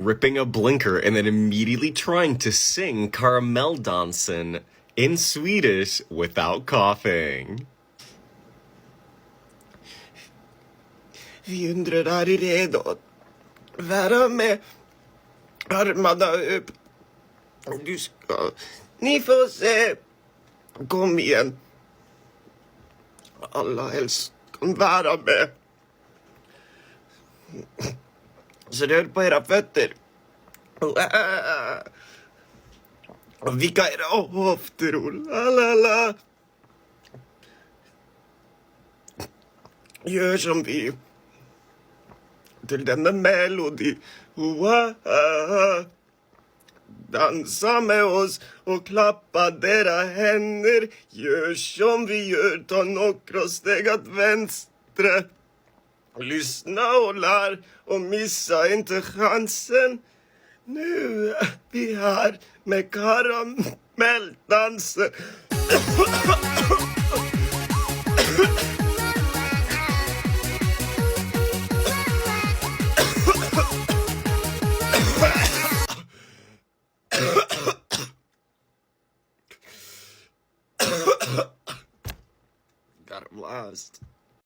ripping a blinker and then immediately trying to sing Karamelldansen in Swedish without coughing. Vi undrar, är ni redo att vara med armarna upp? Ni får se. Kom igen. Alla helst kan vara med. Så rör på era fötter. Och vicka era höfter. La. Gör som vi. Till denna melodi. Dansa med oss och klappa dera händer. Gör som vi gör, ta några steg åt vänstra. Lyssna och lär och missa inte chansen. Nu är vi här med karamelldansen. Got him last.